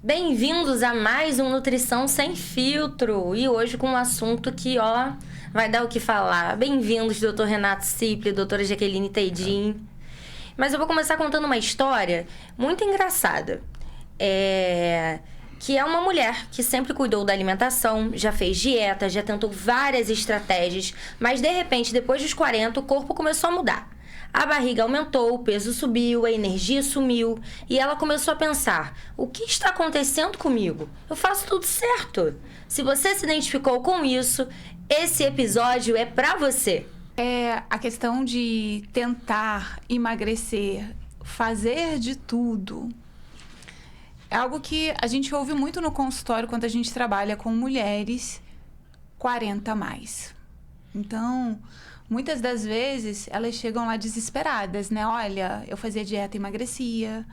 Bem-vindos a mais um Nutrição Sem Filtro. E hoje com um assunto que, vai dar o que falar. Bem-vindos, Dr. Renato Cipri, doutora Jaqueline Teidin. Mas eu vou começar contando uma história muito engraçada. Que é uma mulher que sempre cuidou da alimentação, já fez dieta, já tentou várias estratégias, mas de repente, depois dos 40, o corpo começou a mudar. A barriga aumentou, o peso subiu, a energia sumiu e ela começou a pensar: o que está acontecendo comigo? Eu faço tudo certo. Se você se identificou com isso, esse episódio é pra você. A questão de tentar emagrecer, fazer de tudo, é algo que a gente ouve muito no consultório quando a gente trabalha com mulheres 40 a mais. Então, muitas das vezes, elas chegam lá desesperadas, né? Olha, eu fazia dieta e emagrecia.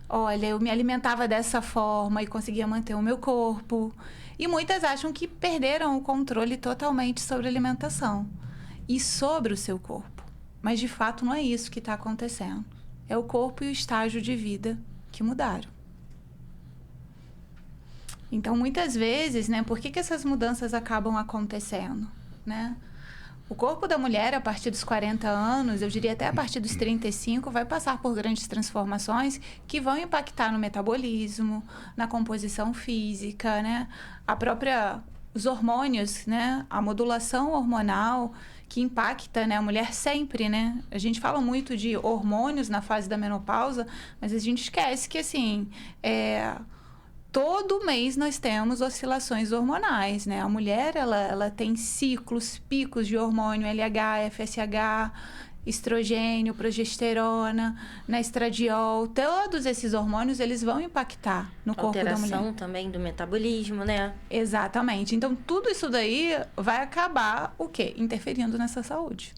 Olha, eu me alimentava dessa forma e conseguia manter o meu corpo. E muitas acham que perderam o controle totalmente sobre a alimentação e sobre o seu corpo. Mas, de fato, não é isso que está acontecendo. É o corpo e o estágio de vida que mudaram. Então, muitas vezes, né? Por que essas mudanças acabam acontecendo, né? O corpo da mulher, a partir dos 40 anos, eu diria até a partir dos 35, vai passar por grandes transformações que vão impactar no metabolismo, na composição física, né? Os hormônios, né? A modulação hormonal que impacta, né? A mulher sempre, né? A gente fala muito de hormônios na fase da menopausa, mas a gente esquece que, assim, todo mês nós temos oscilações hormonais, né? A mulher, ela tem ciclos, picos de hormônio LH, FSH, estrogênio, progesterona, né? Estradiol. Todos esses hormônios, eles vão impactar no corpo da mulher. Alteração também do metabolismo, né? Exatamente. Então, tudo isso daí vai acabar, o quê? Interferindo nessa saúde.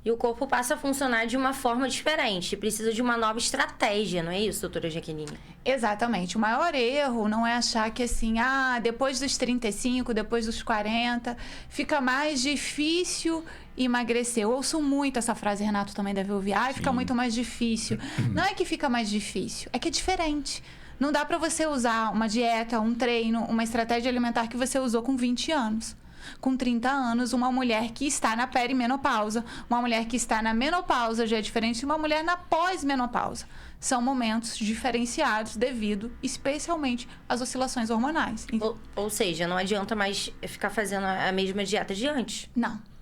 E o corpo passa a funcionar de uma forma diferente. Precisa de uma nova estratégia, não é isso, doutora Jaqueline? Exatamente. O maior erro não é achar que, assim, depois dos 35, depois dos 40, fica mais difícil emagrecer. Eu ouço muito essa frase, Renato também deve ouvir. Fica muito mais difícil. Não é que fica mais difícil, é que é diferente. Não dá para você usar uma dieta, um treino, uma estratégia alimentar que você usou com 20 anos. Com 30 anos, uma mulher que está na perimenopausa, uma mulher que está na menopausa já é diferente de uma mulher na pós-menopausa. São momentos diferenciados devido, especialmente, às oscilações hormonais. Ou seja, não adianta mais ficar fazendo a mesma dieta de antes.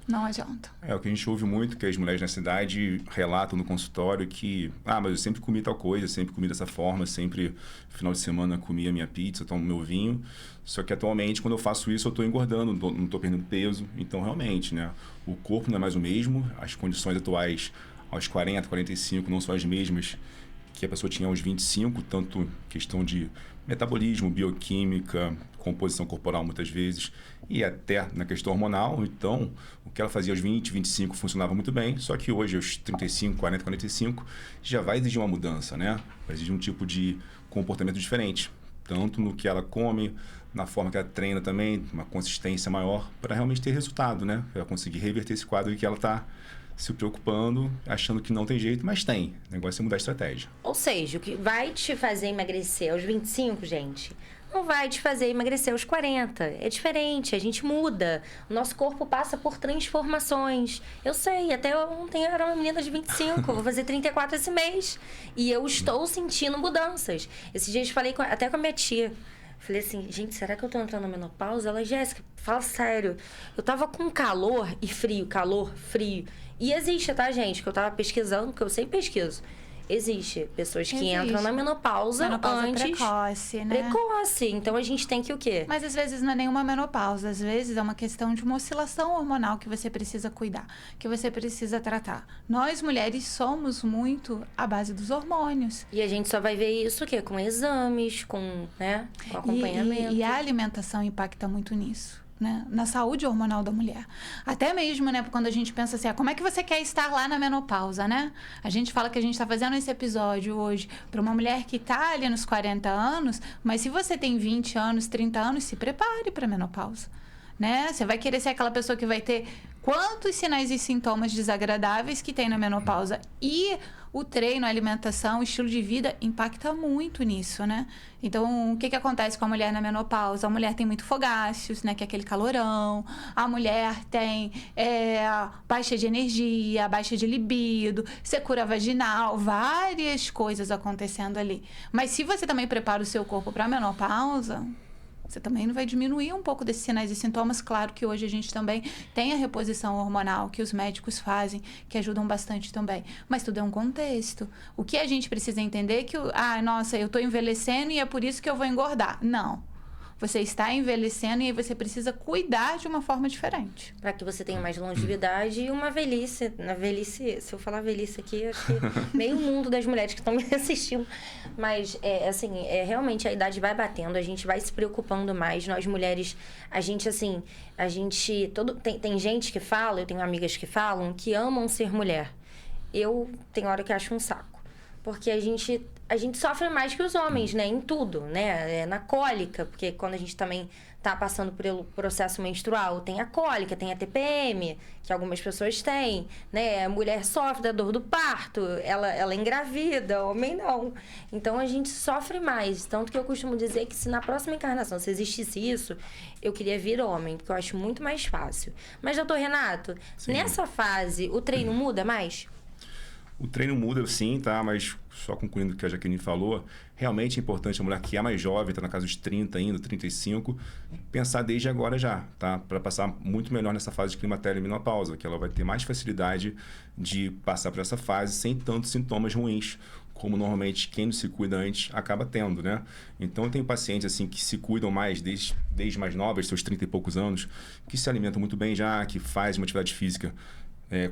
Não adianta. É o que a gente ouve muito, que as mulheres na cidade relatam no consultório que... mas eu sempre comi tal coisa, sempre comi dessa forma, sempre, no final de semana, comia minha pizza, tomo meu vinho. Só que, atualmente, quando eu faço isso, eu estou engordando, não estou perdendo peso. Então, realmente, né? O corpo não é mais o mesmo. As condições atuais, aos 40, 45, não são as mesmas que a pessoa tinha aos 25, tanto questão de metabolismo, bioquímica, composição corporal muitas vezes, e até na questão hormonal. Então, o que ela fazia aos 20, 25 funcionava muito bem, só que hoje, aos 35, 40, 45, já vai exigir uma mudança, né? Vai exigir um tipo de comportamento diferente, tanto no que ela come, na forma que ela treina também, uma consistência maior, para realmente ter resultado, né? Para conseguir reverter esse quadro que ela está se preocupando, achando que não tem jeito, mas tem. O negócio é mudar a estratégia. Ou seja, o que vai te fazer emagrecer aos 25, gente, não vai te fazer emagrecer aos 40. É diferente, a gente muda. O nosso corpo passa por transformações. Eu sei, até ontem eu era uma menina de 25, vou fazer 34 esse mês. E eu estou sentindo mudanças. Esses dias eu falei até com a minha tia. Falei assim, gente, será que eu tô entrando na menopausa? Ela, Jéssica, fala sério. Eu tava com calor e frio, calor, frio. E existe, tá, gente? Que eu tava pesquisando, que eu sempre pesquiso. Existe pessoas que entram na menopausa antes... precoce, né? Precoce. Então, a gente tem que o quê? Mas, às vezes, não é nenhuma menopausa. Às vezes, é uma questão de uma oscilação hormonal que você precisa cuidar, que você precisa tratar. Nós, mulheres, somos muito à base dos hormônios. E a gente só vai ver isso o quê? Com exames, com acompanhamento. E a alimentação impacta muito nisso. Né? Na saúde hormonal da mulher. Até mesmo, né, quando a gente pensa assim, como é que você quer estar lá na menopausa, né? A gente fala que a gente está fazendo esse episódio hoje para uma mulher que está ali nos 40 anos, mas se você tem 20 anos, 30 anos, se prepare para a menopausa. Né? Você vai querer ser aquela pessoa que vai ter quantos sinais e sintomas desagradáveis que tem na menopausa. E o treino, a alimentação, o estilo de vida impacta muito nisso, né? Então, o que acontece com a mulher na menopausa? A mulher tem muito fogáceos, né? Que é aquele calorão. A mulher tem baixa de energia, baixa de libido, secura vaginal, várias coisas acontecendo ali. Mas se você também prepara o seu corpo para a menopausa, você também não vai diminuir um pouco desses sinais e sintomas. Claro que hoje a gente também tem a reposição hormonal que os médicos fazem, que ajudam bastante também. Mas tudo é um contexto. O que a gente precisa entender é que, nossa, eu estou envelhecendo e é por isso que eu vou engordar. Não. Você está envelhecendo e aí você precisa cuidar de uma forma diferente. Para que você tenha mais longevidade e uma velhice. Na velhice, se eu falar velhice aqui, acho que meio mundo das mulheres que estão me assistindo. Mas, realmente a idade vai batendo, a gente vai se preocupando mais. Nós mulheres, tem gente que fala, eu tenho amigas que falam, que amam ser mulher. Eu tenho hora que acho um saco. Porque a gente sofre mais que os homens, né? Em tudo, né? Na cólica, porque quando a gente também tá passando pelo processo menstrual, tem a cólica, tem a TPM, que algumas pessoas têm, né? A mulher sofre da dor do parto, ela engravida, homem não. Então, a gente sofre mais. Tanto que eu costumo dizer que se na próxima encarnação, se existisse isso, eu queria vir homem, porque eu acho muito mais fácil. Mas, doutor Renato, Sim. Nessa fase, o treino muda mais? O treino muda, sim, tá? Mas só concluindo o que a Jaqueline falou, realmente é importante a mulher que é mais jovem, está na casa dos 30 ainda, 35, pensar desde agora já, tá? Para passar muito melhor nessa fase de climatério e menopausa, que ela vai ter mais facilidade de passar por essa fase sem tantos sintomas ruins, como normalmente quem não se cuida antes acaba tendo, né? Então, eu tenho pacientes assim que se cuidam mais desde mais novas, seus 30 e poucos anos, que se alimentam muito bem já, que fazem uma atividade física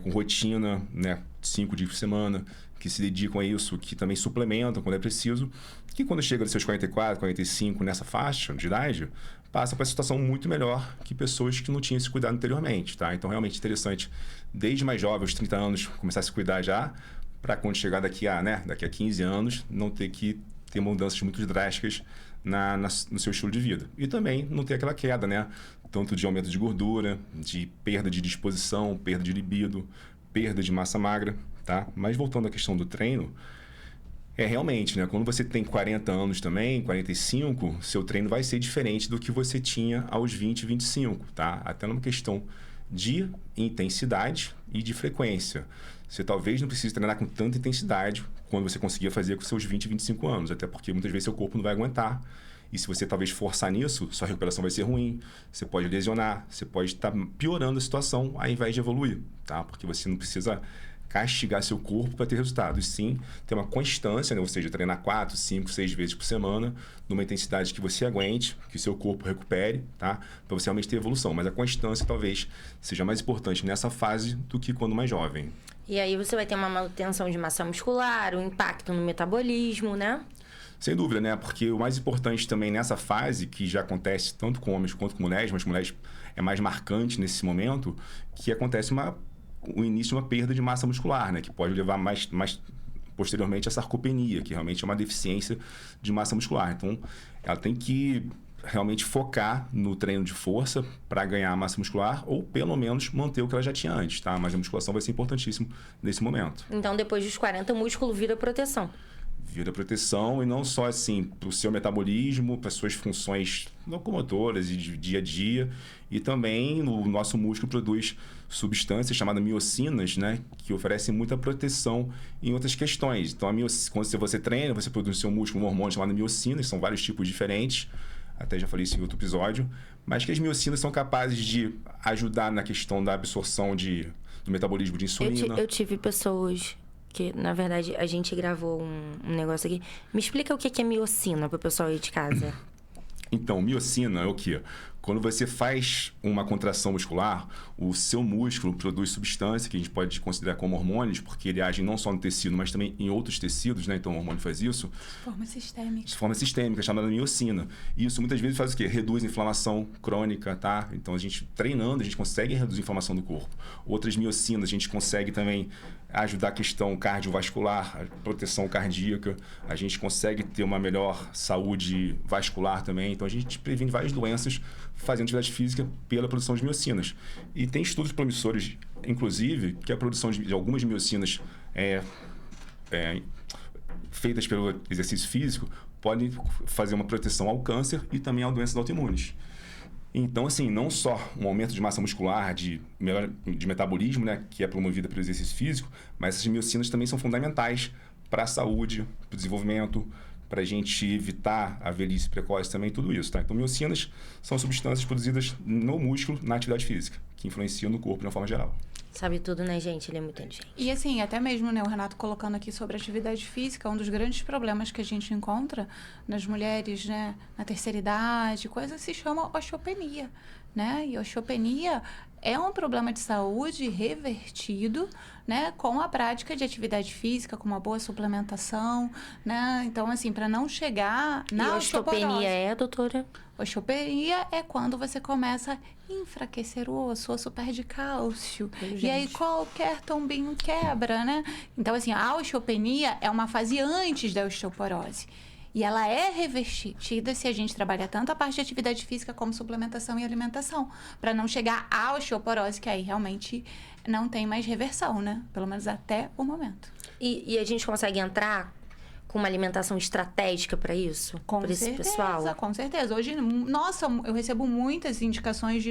com rotina, né, 5 dias por semana, que se dedicam a isso, que também suplementam quando é preciso, que quando chega aos seus 44, 45, nessa faixa de idade, passa para uma situação muito melhor que pessoas que não tinham esse cuidado anteriormente, tá? Então, realmente interessante, desde mais jovem, aos 30 anos, começar a se cuidar já, para quando chegar daqui a 15 anos, não ter que ter mudanças muito drásticas no seu estilo de vida. E também não ter aquela queda, né? Tanto de aumento de gordura, de perda de disposição, perda de libido, perda de massa magra, tá? Mas voltando à questão do treino, realmente, né? Quando você tem 40 anos também, 45, seu treino vai ser diferente do que você tinha aos 20, 25, tá? Até numa questão de intensidade e de frequência. Você talvez não precise treinar com tanta intensidade quando você conseguia fazer com seus 20, 25 anos, até porque muitas vezes seu corpo não vai aguentar. E se você talvez forçar nisso, sua recuperação vai ser ruim, você pode lesionar, você pode estar piorando a situação ao invés de evoluir, tá? Porque você não precisa castigar seu corpo para ter resultado, e sim ter uma constância, né? Ou seja, treinar 4, 5, 6 vezes por semana, numa intensidade que você aguente, que seu corpo recupere, tá? Para você realmente ter evolução. Mas a constância talvez seja mais importante nessa fase do que quando mais jovem. E aí você vai ter uma manutenção de massa muscular, um impacto no metabolismo, né? Sem dúvida, né? Porque o mais importante também nessa fase, que já acontece tanto com homens quanto com mulheres, mas mulheres é mais marcante nesse momento, que acontece o início de uma perda de massa muscular, né? Que pode levar mais posteriormente a sarcopenia, que realmente é uma deficiência de massa muscular. Então, ela tem que realmente focar no treino de força para ganhar massa muscular ou pelo menos manter o que ela já tinha antes, tá? Mas a musculação vai ser importantíssimo nesse momento. Então, depois dos 40, o músculo vira proteção. Vira proteção, e não só assim para o seu metabolismo, para suas funções locomotoras e de dia a dia, e também o nosso músculo produz substâncias chamadas miocinas, né, que oferecem muita proteção em outras questões. Então, quando você treina, você produz no seu músculo um hormônio chamado miocinas, são vários tipos diferentes, até já falei isso em outro episódio, mas que as miocinas são capazes de ajudar na questão da absorção do metabolismo de insulina. Eu tive pessoas que, na verdade, a gente gravou um negócio aqui. Me explica o que é miocina para o pessoal aí de casa. Então, miocina é o quê? Quando você faz uma contração muscular, o seu músculo produz substância que a gente pode considerar como hormônios, porque ele age não só no tecido, mas também em outros tecidos, né? Então, o hormônio faz isso. De forma sistêmica. De forma sistêmica, chamada miocina. E isso muitas vezes faz o quê? Reduz a inflamação crônica, tá? Então, a gente treinando, a gente consegue reduzir a inflamação do corpo. Outras miocinas, a gente consegue também ajudar a questão cardiovascular, a proteção cardíaca. A gente consegue ter uma melhor saúde vascular também. Então, a gente previne várias doenças fazendo atividade física pela produção de miocinas. E tem estudos promissores, inclusive, que a produção de algumas miocinas feitas pelo exercício físico podem fazer uma proteção ao câncer e também a doenças autoimunes. Então, assim, não só um aumento de massa muscular, de metabolismo, né, que é promovida pelo exercício físico, mas essas miocinas também são fundamentais para a saúde, para o desenvolvimento, para a gente evitar a velhice precoce também, tudo isso, tá? Então, miocinas são substâncias produzidas no músculo, na atividade física, que influenciam no corpo de uma forma geral. Sabe tudo, né, gente? Ele é muito inteligente. E assim, até mesmo, né, o Renato colocando aqui sobre atividade física, um dos grandes problemas que a gente encontra nas mulheres, né, na terceira idade, coisa se chama osteopenia, né? E osteopenia é um problema de saúde revertido, né, com a prática de atividade física, com uma boa suplementação, né? Então, assim, para não chegar na osteopenia doutora? Osteopenia é quando você começa a enfraquecer o osso perde cálcio. E aí qualquer tombinho quebra, né? Então, assim, a osteopenia é uma fase antes da osteoporose. E ela é revertida se a gente trabalhar tanto a parte de atividade física como suplementação e alimentação, para não chegar à osteoporose, que aí realmente não tem mais reversão, né? Pelo menos até o momento. E a gente consegue entrar com uma alimentação estratégica para isso? Com esse certeza, pessoal? Com certeza. Hoje, nossa, eu recebo muitas indicações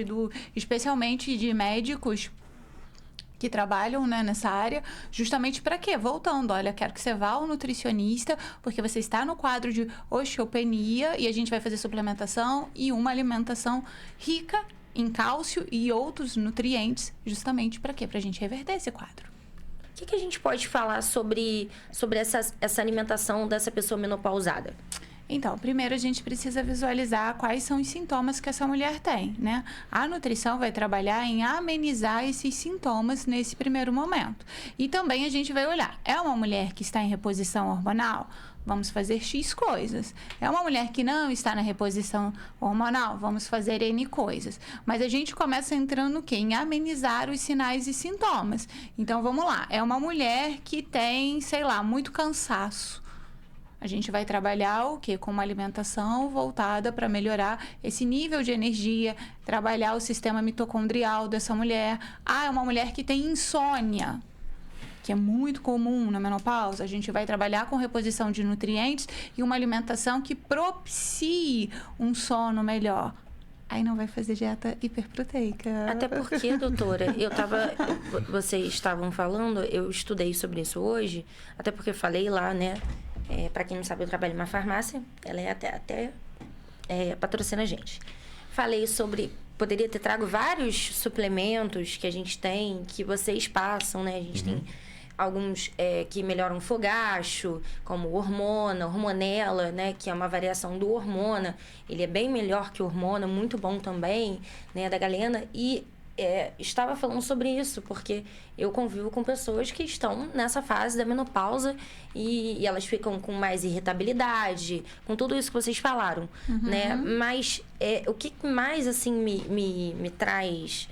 especialmente de médicos que trabalham, né, nessa área, justamente para quê? Voltando, olha, quero que você vá ao nutricionista, porque você está no quadro de osteopenia e a gente vai fazer suplementação e uma alimentação rica em cálcio e outros nutrientes, justamente para quê? Para a gente reverter esse quadro. O que a gente pode falar sobre essa alimentação dessa pessoa menopausada? Então, primeiro a gente precisa visualizar quais são os sintomas que essa mulher tem, né? A nutrição vai trabalhar em amenizar esses sintomas nesse primeiro momento. E também a gente vai olhar, é uma mulher que está em reposição hormonal? Vamos fazer X coisas. É uma mulher que não está na reposição hormonal? Vamos fazer N coisas. Mas a gente começa entrando no quê? Em amenizar os sinais e sintomas. Então, vamos lá. É uma mulher que tem, sei lá, muito cansaço. A gente vai trabalhar o quê? Com uma alimentação voltada para melhorar esse nível de energia, trabalhar o sistema mitocondrial dessa mulher. É uma mulher que tem insônia, que é muito comum na menopausa. A gente vai trabalhar com reposição de nutrientes e uma alimentação que propicie um sono melhor. Aí não vai fazer dieta hiperproteica. Até porque, doutora, vocês estavam falando, eu estudei sobre isso hoje, até porque eu falei lá, né? Para quem não sabe, eu trabalho em uma farmácia, ela é até patrocina a gente. Falei sobre, poderia ter trago vários suplementos que a gente tem, que vocês passam, né? A gente tem alguns que melhoram o fogacho, como hormonela, né? Que é uma variação do hormona. Ele é bem melhor que o hormona, muito bom também, né? Da Galena. E estava falando sobre isso, porque eu convivo com pessoas que estão nessa fase da menopausa e elas ficam com mais irritabilidade, com tudo isso que vocês falaram, né? Mas o que mais, assim, me traz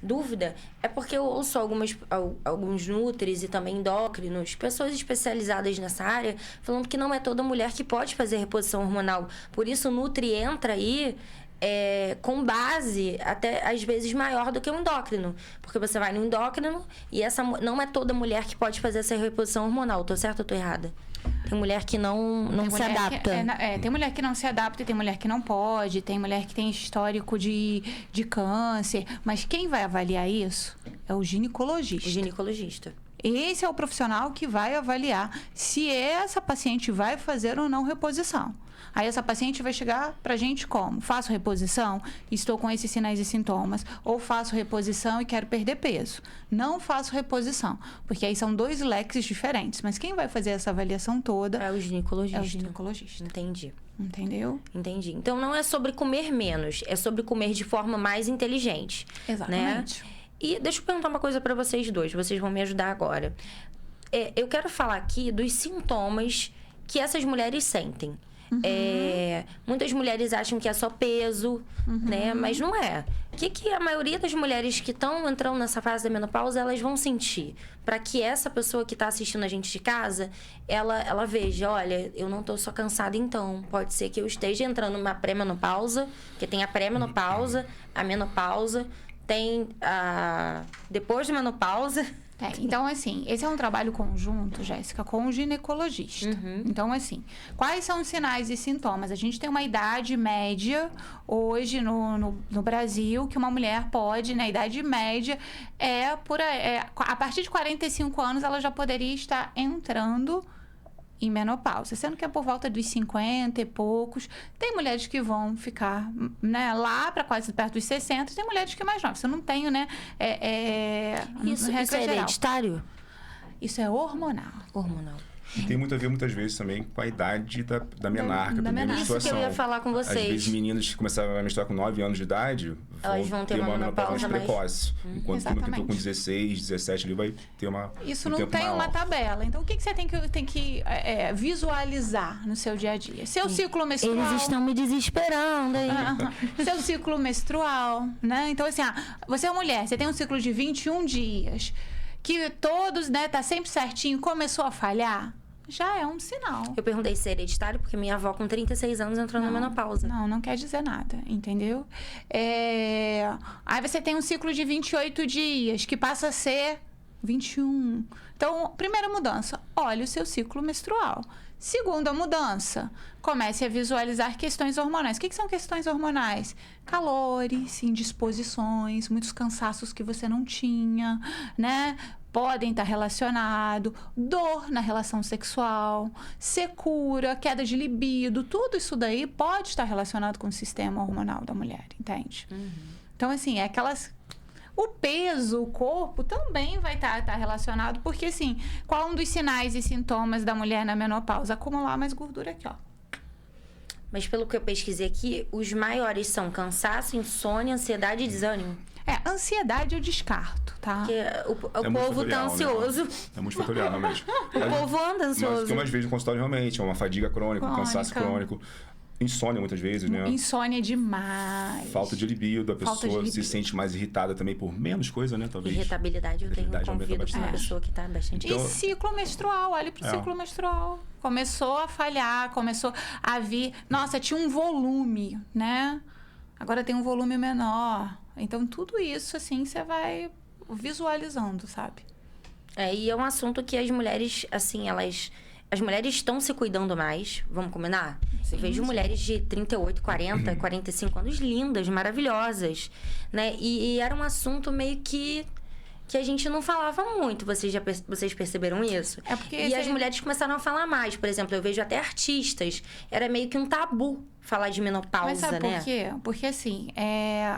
dúvida é porque eu ouço alguns nutris e também endócrinos, pessoas especializadas nessa área, falando que não é toda mulher que pode fazer reposição hormonal. Por isso, o nutri entra aí com base até às vezes maior do que o endócrino. Porque você vai no endócrino e não é toda mulher que pode fazer essa reposição hormonal. Tô certa ou tô errada? Tem mulher que não se adapta. Tem mulher que não se adapta e tem mulher que não pode. Tem mulher que tem histórico de câncer. Mas quem vai avaliar isso é o ginecologista. O ginecologista. Esse é o profissional que vai avaliar se essa paciente vai fazer ou não reposição. Aí essa paciente vai chegar pra gente como? Faço reposição, estou com esses sinais e sintomas, ou faço reposição e quero perder peso. Não faço reposição, porque aí são 2 leques diferentes. Mas quem vai fazer essa avaliação toda é o ginecologista. É o ginecologista. Entendi. Entendeu? Entendi. Então não é sobre comer menos, é sobre comer de forma mais inteligente. Exatamente. Né? E deixa eu perguntar uma coisa pra vocês dois, vocês vão me ajudar agora. Eu quero falar aqui dos sintomas que essas mulheres sentem. Muitas mulheres acham que é só peso, né? Mas não é. O que a maioria das mulheres que estão entrando nessa fase da menopausa, elas vão sentir? Para que essa pessoa que está assistindo a gente de casa, ela veja, olha, eu não estou só cansada então. Pode ser que eu esteja entrando numa pré-menopausa, porque tem a pré-menopausa, a menopausa, tem a depois da menopausa, Tem. Então, assim, esse é um trabalho conjunto, Jéssica, com o ginecologista. Então, assim, quais são os sinais e sintomas? A gente tem uma idade média hoje no Brasil que uma mulher pode, na idade média, a partir de 45 anos ela já poderia estar entrando em menopausa, sendo que é por volta dos 50 e poucos. Tem mulheres que vão ficar, né, lá para quase perto dos 60, tem mulheres que mais novas. Isso eu não tenho, né? Isso é hereditário? Isso é hormonal. Hormonal. Tem muito a ver, muitas vezes, também com a idade da menarca, da menarca. Isso que eu ia falar com vocês. Às vezes, meninas que começaram a menstruar com 9 anos de idade elas vão ter uma menopausa mais precoce. Enquanto que Exatamente. com 16, 17 ali vai ter uma Isso um não tempo tem maior. uma tabela. Então, o que você tem que visualizar no seu dia a dia? Seu ciclo menstrual. Eles estão me desesperando, hein? Seu ciclo menstrual, né? Então, assim, você é mulher, você tem um ciclo de 21 dias, que todos, né, tá sempre certinho, começou a falhar, já é um sinal. Eu perguntei se é hereditário porque minha avó com 36 anos entrou na menopausa. Não quer dizer nada, entendeu? Aí você tem um ciclo de 28 dias, que passa a ser 21. Então, primeira mudança, olhe o seu ciclo menstrual. Segunda mudança, comece a visualizar questões hormonais. O que são questões hormonais? Calores, indisposições, muitos cansaços que você não tinha, né? Podem estar relacionados, dor na relação sexual, secura, queda de libido, tudo isso daí pode estar relacionado com o sistema hormonal da mulher, entende? Então, assim, o peso, o corpo também vai estar relacionado, porque, assim, qual é um dos sinais e sintomas da mulher na menopausa? Acumular mais gordura aqui, ó. Mas pelo que eu pesquisei aqui, os maiores são cansaço, insônia, ansiedade e desânimo. Ansiedade eu descarto, tá? Porque o povo tá ansioso. Né? É multifatorial, realmente. O povo anda ansioso. Mas o que eu mais vejo no consultório realmente é uma fadiga crônica, um cansaço crônico. Insônia, muitas vezes, né? Insônia demais. Falta de libido, a pessoa se sente mais irritada também por menos coisa, né? Talvez. Irritabilidade, eu convido com uma pessoa que tá bastante... E ciclo menstrual, olha pro ciclo menstrual. Começou a falhar, começou a vir... Nossa, tinha um volume, né? Agora tem um volume menor. Então, tudo isso, assim, você vai visualizando, sabe? E é um assunto que as mulheres, assim, as mulheres estão se cuidando mais, vamos combinar? Sim, eu vejo mulheres de 38, 40, 45 anos lindas, maravilhosas, né? E era um assunto meio que a gente não falava muito. Vocês perceberam isso? E as mulheres começaram a falar mais. Por exemplo, eu vejo até artistas. Era meio que um tabu falar de menopausa, Mas sabe né? por quê? Porque, assim,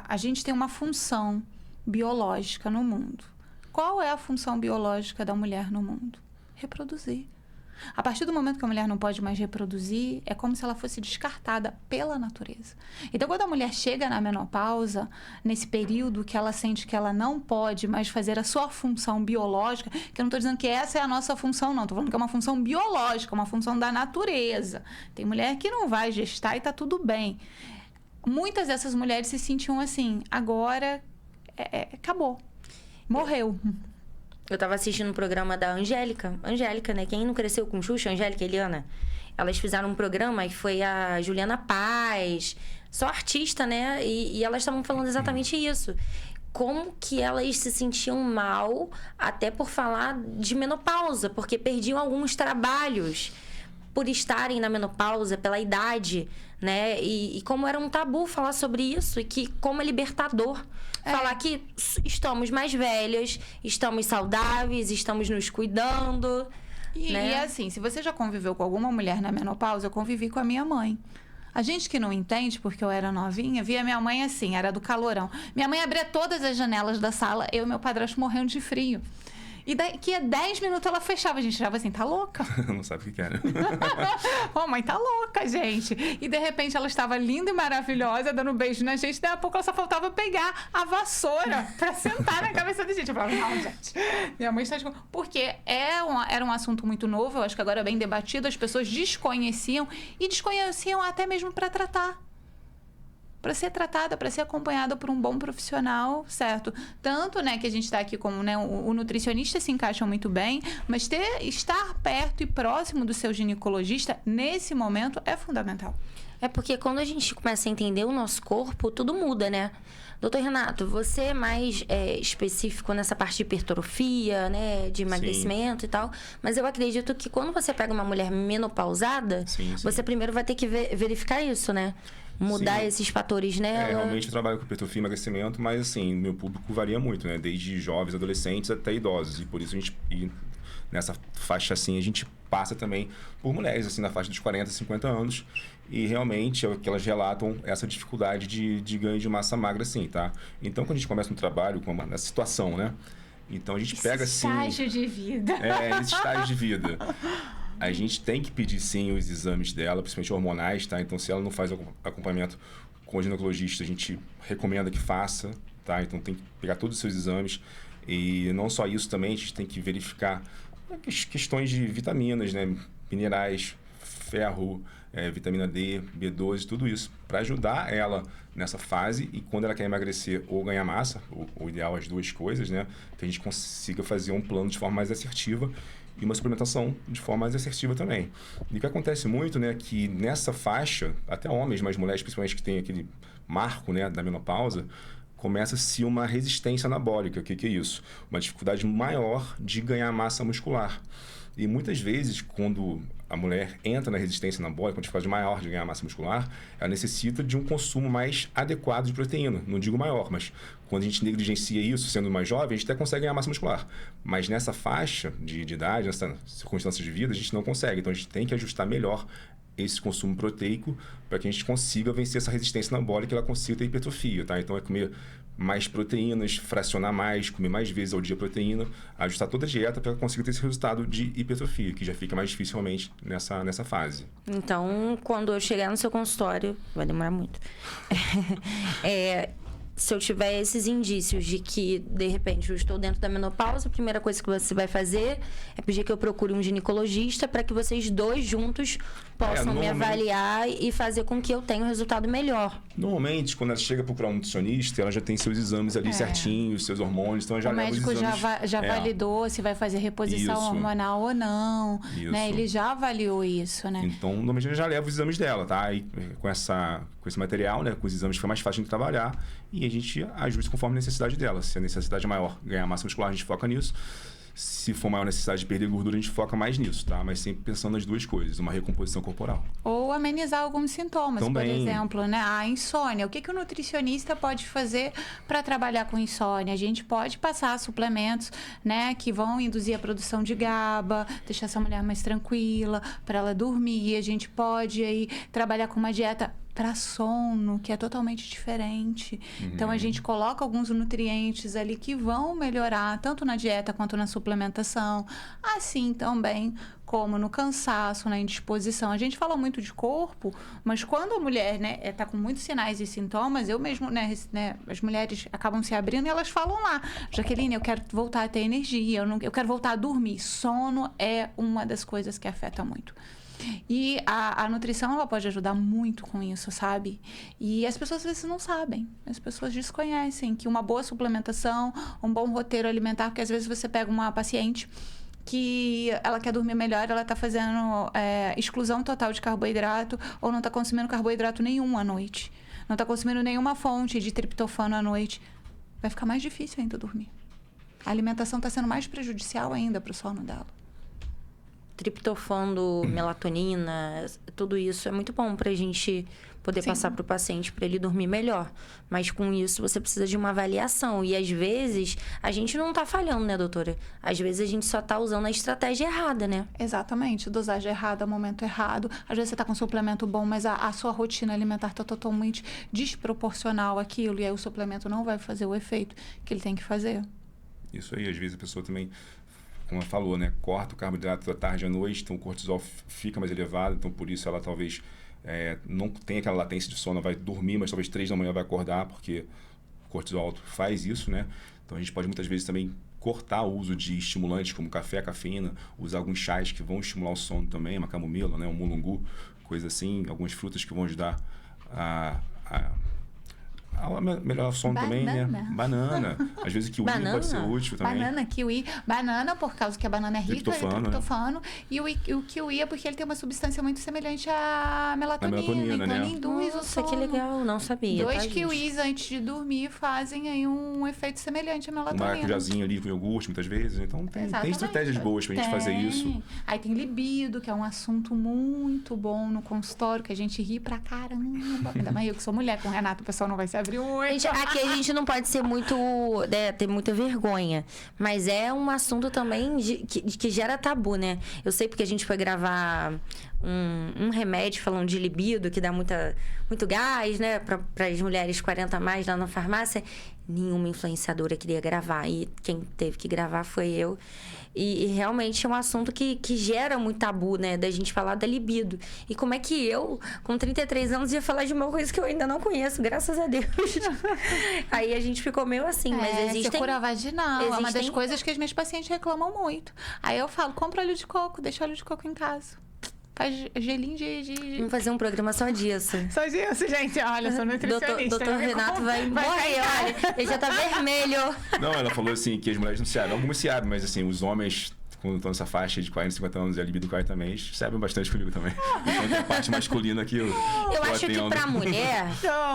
a gente tem uma função biológica no mundo. Qual é a função biológica da mulher no mundo? Reproduzir. A partir do momento que a mulher não pode mais reproduzir, é como se ela fosse descartada pela natureza. Então, quando a mulher chega na menopausa, nesse período que ela sente que ela não pode mais fazer a sua função biológica, que eu não estou dizendo que essa é a nossa função, não. Estou falando que é uma função biológica, uma função da natureza. Tem mulher que não vai gestar e está tudo bem. Muitas dessas mulheres se sentiam assim, agora acabou, morreu. Eu tava assistindo um programa da Angélica. Angélica, né? Quem não cresceu com Xuxa, Angélica e Eliana. Elas fizeram um programa que foi a Juliana Paz. Só artista, né? E elas estavam falando exatamente isso. Como que elas se sentiam mal até por falar de menopausa. Porque perdiam alguns trabalhos por estarem na menopausa, pela idade, né? E como era um tabu falar sobre isso. E que como é libertador. Falar que estamos mais velhas, estamos saudáveis, estamos nos cuidando. Né? E assim, se você já conviveu com alguma mulher na menopausa, eu convivi com a minha mãe. A gente que não entende, porque eu era novinha, via minha mãe assim, era do calorão. Minha mãe abria todas as janelas da sala, eu e meu padrasto morrendo de frio. E daqui a 10 minutos ela fechava. A gente achava assim, tá louca? Não sabe o que era. Ô, mãe, tá louca, gente. E de repente ela estava linda e maravilhosa, dando beijo na gente. Daí a pouco ela só faltava pegar a vassoura pra sentar na cabeça da gente. Eu falava, não, gente. Minha mãe está... Porque era um assunto muito novo, eu acho que agora é bem debatido. As pessoas desconheciam e desconheciam até mesmo pra tratar. para ser tratada, para ser acompanhada por um bom profissional, certo? Tanto, né, que a gente está aqui como, né, o nutricionista se encaixa muito bem, mas estar perto e próximo do seu ginecologista nesse momento é fundamental. É porque quando a gente começa a entender o nosso corpo, tudo muda, né? Doutor Renato, você é mais específico nessa parte de hipertrofia, né? De emagrecimento e tal. Mas eu acredito que quando você pega uma mulher menopausada, você primeiro vai ter que verificar isso, né? Mudar esses fatores nela. Realmente eu trabalho com hipertrofia e emagrecimento, mas assim, meu público varia muito, né? Desde jovens, adolescentes até idosos. E por isso nessa faixa assim, a gente passa também por mulheres, assim, na faixa dos 40, 50 anos. E realmente é o que elas relatam essa dificuldade de ganho de massa magra, assim, tá? Então, quando a gente começa um trabalho nessa situação, né? Então, a gente pega, assim... Estágio de vida. Esse estágio de vida. A gente tem que pedir, sim, os exames dela, principalmente hormonais, tá? Então, se ela não faz acompanhamento com o ginecologista, a gente recomenda que faça, tá? Então, tem que pegar todos os seus exames. E não só isso também, a gente tem que verificar questões de vitaminas, né? Minerais, ferro, vitamina D, B12, tudo isso, para ajudar ela nessa fase e quando ela quer emagrecer ou ganhar massa, o ideal as duas coisas, né? Que a gente consiga fazer um plano de forma mais assertiva e uma suplementação de forma mais assertiva também. E o que acontece muito, né, que nessa faixa, até homens, mas mulheres principalmente que tem aquele marco, né, da menopausa, começa-se uma resistência anabólica. O que é isso? Uma dificuldade maior de ganhar massa muscular. E muitas vezes, quando a mulher entra na resistência anabólica, com dificuldade maior de ganhar massa muscular, ela necessita de um consumo mais adequado de proteína. Não digo maior, mas quando a gente negligencia isso, sendo mais jovem, a gente até consegue ganhar massa muscular. Mas nessa faixa de idade, nessa circunstância de vida, a gente não consegue. Então, a gente tem que ajustar melhor esse consumo proteico para que a gente consiga vencer essa resistência anabólica e ela consiga ter hipertrofia, tá? Então, é comer mais proteínas, fracionar mais, comer mais vezes ao dia proteína, ajustar toda a dieta para conseguir ter esse resultado de hipertrofia, que já fica mais difícil realmente nessa fase. Então, quando eu chegar no seu consultório, vai demorar muito. Se eu tiver esses indícios de que, de repente, eu estou dentro da menopausa, a primeira coisa que você vai fazer é pedir que eu procure um ginecologista para que vocês dois juntos possam me avaliar e fazer com que eu tenha um resultado melhor. Normalmente, quando ela chega a procurar um nutricionista, ela já tem seus exames ali certinhos, seus hormônios, então já o médico já validou se vai fazer reposição hormonal ou não, né? Ele já avaliou isso, né? Então, normalmente ela já leva os exames dela, tá? E com esse material, né? Com os exames fica mais fácil de trabalhar e a gente ajusta conforme a necessidade dela. Se a necessidade é maior, ganhar massa muscular, a gente foca nisso. Se for maior necessidade de perder gordura, a gente foca mais nisso, tá? Mas sempre pensando nas duas coisas, uma recomposição corporal. Ou amenizar alguns sintomas, por exemplo, né? A insônia. O que o nutricionista pode fazer para trabalhar com insônia? A gente pode passar suplementos, né? Que vão induzir a produção de GABA, deixar essa mulher mais tranquila, para ela dormir. A gente pode aí trabalhar com uma dieta para sono, que é totalmente diferente. Então, a gente coloca alguns nutrientes ali que vão melhorar, tanto na dieta quanto na suplementação. Assim também como no cansaço, na indisposição. A gente fala muito de corpo, mas quando a mulher, né, tá com muitos sinais e sintomas, eu mesmo, né, as mulheres acabam se abrindo e elas falam lá: Jaqueline, eu quero voltar a ter energia, eu quero voltar a dormir. Sono é uma das coisas que afeta muito. E a nutrição, ela pode ajudar muito com isso, sabe? E as pessoas às vezes não sabem. As pessoas desconhecem que uma boa suplementação, um bom roteiro alimentar, porque às vezes você pega uma paciente que ela quer dormir melhor, ela está fazendo exclusão total de carboidrato ou não está consumindo carboidrato nenhum à noite. Não está consumindo nenhuma fonte de triptofano à noite. Vai ficar mais difícil ainda dormir. A alimentação está sendo mais prejudicial ainda para o sono dela. Triptofano, melatonina, tudo isso é muito bom para a gente poder passar para o paciente para ele dormir melhor. Mas com isso você precisa de uma avaliação. E às vezes a gente não está falhando, né, doutora? Às vezes a gente só está usando a estratégia errada, né? Exatamente. Dosagem errada, momento errado. Às vezes você está com um suplemento bom, mas a sua rotina alimentar está totalmente desproporcional àquilo. E aí o suplemento não vai fazer o efeito que ele tem que fazer. Isso aí, às vezes a pessoa também, como ela falou, né, corta o carboidrato da tarde à noite, então o cortisol fica mais elevado, então por isso ela talvez não tenha aquela latência de sono, vai dormir, mas talvez 3 da manhã vai acordar, porque o cortisol alto faz isso, né? Então a gente pode muitas vezes também cortar o uso de estimulantes como café, cafeína, usar alguns chás que vão estimular o sono também, uma camomila, né, um mulungu, coisa assim, algumas frutas que vão ajudar a A melhor som também, né? Banana. Às vezes kiwi pode ser útil também. Banana, kiwi. Banana, por causa que a banana é rica em triptofano. Né? E o kiwi é porque ele tem uma substância muito semelhante à melatonina. Então, ele induz o sono. Que legal, não sabia. 2 kiwis antes de dormir fazem aí um efeito semelhante à melatonina. Um maracujazinho ali com iogurte, muitas vezes. Então, tem estratégias boas pra gente fazer isso. Aí tem libido, que é um assunto muito bom no consultório, que a gente ri pra caramba. Ainda mais eu que sou mulher, com o Renato, o pessoal não vai se abrir muito. Aqui a gente não pode ser muito... ter muita vergonha. Mas é um assunto também que gera tabu, né? Eu sei porque a gente foi gravar um remédio falando de libido, que dá muito gás, né? Para as mulheres 40 a mais lá na farmácia. Nenhuma influenciadora queria gravar. E quem teve que gravar foi eu. E realmente é um assunto que gera muito tabu, né? Da gente falar da libido. E como é que eu, com 33 anos, ia falar de uma coisa que eu ainda não conheço, graças a Deus. Aí a gente ficou meio assim, mas existem... secura vaginal é uma das coisas que as minhas pacientes reclamam muito. Aí eu falo, compra óleo de coco, deixa óleo de coco em casa. Faz gelinho de... Vamos fazer um programa só disso. Só disso, gente. Olha, sou nutricionista. Doutor Renato vai morrer, olha. Ele já tá vermelho. Não, ela falou assim que as mulheres não se abrem. Algumas se abrem, mas assim, os homens, quando estão nessa faixa de 40, 50 anos e a libido 40 mês, se abrem bastante comigo também. Então tem a parte masculina que eu acho que pra mulher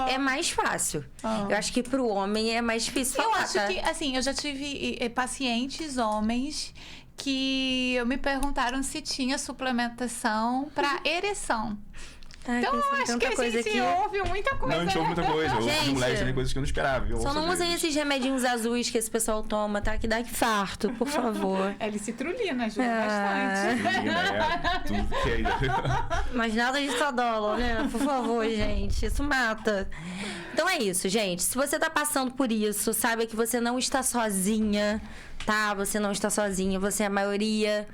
é mais fácil. Eu acho que pro homem é mais difícil falar. Eu acho que, assim, eu já tive pacientes homens que me perguntaram se tinha suplementação para ereção. Então, eu acho que a gente ouve muita coisa. Não, a gente ouve muita coisa. Eu ouvi mulheres também coisas que eu não esperava. Só não usem esses remedinhos azuis que esse pessoal toma, tá? Que dá infarto, por favor. L-citrulina ajuda bastante. Tudo que é. Mas nada de Tadolo, né? Por favor, gente. Isso mata. Então é isso, gente. Se você tá passando por isso, saiba que você não está sozinha, tá? Você não está sozinha. Você é a maioria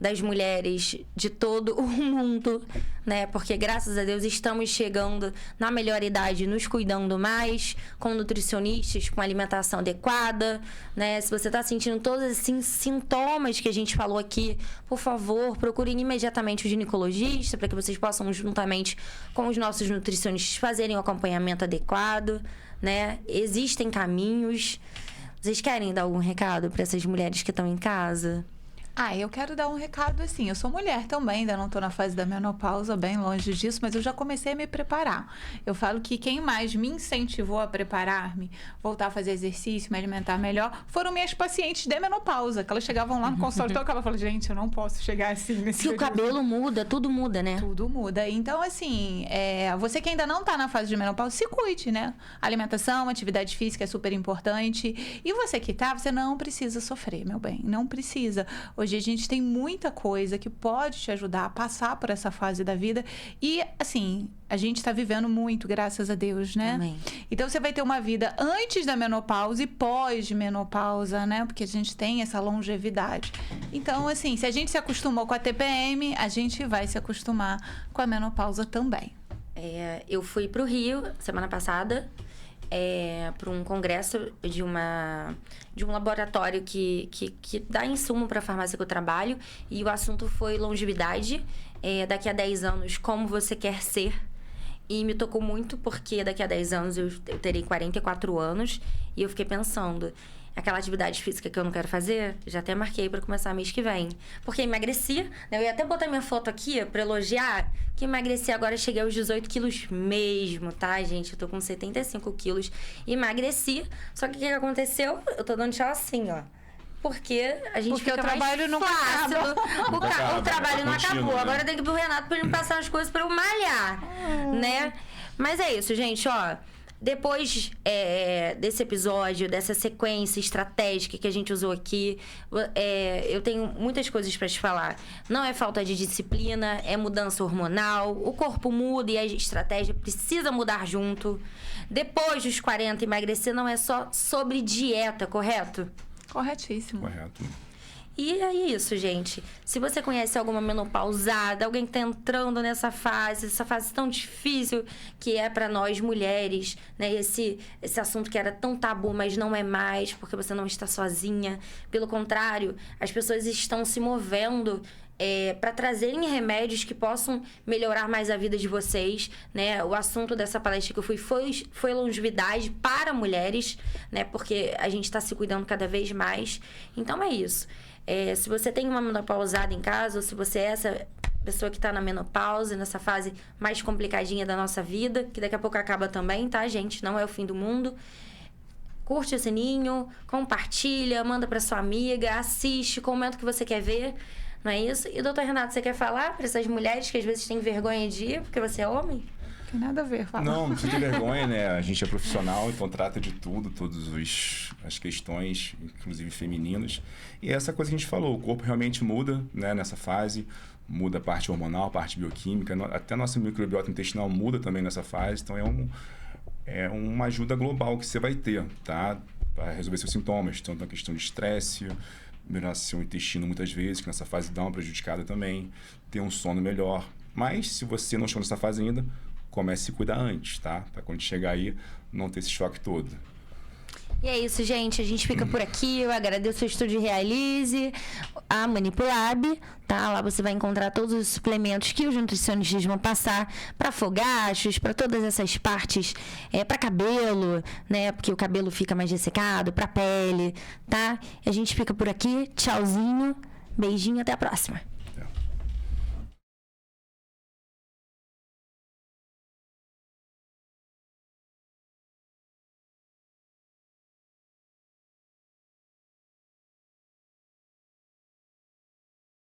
das mulheres de todo o mundo, né? Porque, graças a Deus, estamos chegando na melhor idade, nos cuidando mais, com nutricionistas, com alimentação adequada, né? Se você está sentindo todos esses sintomas que a gente falou aqui, por favor, procurem imediatamente o ginecologista para que vocês possam, juntamente com os nossos nutricionistas, fazerem o acompanhamento adequado, né? Existem caminhos. Vocês querem dar algum recado para essas mulheres que estão em casa? Eu quero dar um recado assim. Eu sou mulher também, ainda não estou na fase da menopausa, bem longe disso, mas eu já comecei a me preparar. Eu falo que quem mais me incentivou a preparar-me, voltar a fazer exercício, me alimentar melhor, foram minhas pacientes de menopausa, que elas chegavam lá no consultório e falavam, gente, eu não posso chegar assim nesse Se o cabelo muda, tudo muda, né? Tudo muda. Então, assim, você que ainda não está na fase de menopausa, se cuide, né? Alimentação, atividade física é super importante. E você que tá, você não precisa sofrer, meu bem. Não precisa. Hoje a gente tem muita coisa que pode te ajudar a passar por essa fase da vida. E, assim, a gente está vivendo muito, graças a Deus, né? Amém. Então, você vai ter uma vida antes da menopausa e pós-menopausa, né? Porque a gente tem essa longevidade. Então, assim, se a gente se acostumou com a TPM, a gente vai se acostumar com a menopausa também. Eu fui pro Rio semana passada para um congresso de um laboratório que dá insumo para a farmácia que eu trabalho, e o assunto foi longevidade, daqui a 10 anos, como você quer ser. E me tocou muito porque daqui a 10 anos eu terei 44 anos, e eu fiquei pensando, aquela atividade física que eu não quero fazer, já até marquei para começar mês que vem. Porque emagreci, né? Eu ia até botar minha foto aqui para elogiar, que emagreci agora, cheguei aos 18 quilos mesmo, tá, gente? Eu tô com 75 quilos. Emagreci, só que o que aconteceu? Eu tô dando tchau assim, ó. Porque a gente fica o trabalho não acaba. O trabalho não acabou. Né? Agora eu tenho que ir pro Renato pra ele me passar as coisas pra eu malhar, né? Mas é isso, gente, ó. Depois desse episódio, dessa sequência estratégica que a gente usou aqui, eu tenho muitas coisas para te falar. Não é falta de disciplina, é mudança hormonal. O corpo muda e a estratégia precisa mudar junto. Depois dos 40, emagrecer não é só sobre dieta, correto? Corretíssimo. Correto. E é isso, gente. Se você conhece alguma menopausada, alguém que tá entrando nessa fase, essa fase tão difícil que é para nós mulheres, né? Esse assunto que era tão tabu, mas não é mais, porque você não está sozinha. Pelo contrário, as pessoas estão se movendo para trazerem remédios que possam melhorar mais a vida de vocês, né? O assunto dessa palestra que eu fui foi longevidade para mulheres, né? Porque a gente está se cuidando cada vez mais. Então é isso. Se você tem uma menopausada em casa, ou se você é essa pessoa que está na menopausa, nessa fase mais complicadinha da nossa vida, que daqui a pouco acaba também, tá, gente? Não é o fim do mundo. Curte o sininho, compartilha, manda para sua amiga, assiste, comenta o que você quer ver. Não é isso? E, doutor Renato, você quer falar para essas mulheres que às vezes têm vergonha de ir porque você é homem? Tem nada a ver, fala. Não precisa ter vergonha, né? A gente é profissional, então trata de tudo, todas as questões, inclusive femininas. E essa coisa que a gente falou, o corpo realmente muda, né, nessa fase, muda a parte hormonal, a parte bioquímica, até a nossa microbiota intestinal muda também nessa fase, então é uma ajuda global que você vai ter, tá? Para resolver seus sintomas, tanto na questão de estresse, melhorar seu intestino muitas vezes, que nessa fase dá uma prejudicada também, ter um sono melhor. Mas se você não chegou nessa fase ainda, comece a se cuidar antes, tá? Para quando chegar aí, não ter esse choque todo. E é isso, gente. A gente fica por aqui. Eu agradeço o Estúdio Realize, a Manipulab, tá? Lá você vai encontrar todos os suplementos que os nutricionistas vão passar para fogachos, para todas essas partes, para cabelo, né? Porque o cabelo fica mais ressecado, para pele, tá? E a gente fica por aqui. Tchauzinho, beijinho, até a próxima.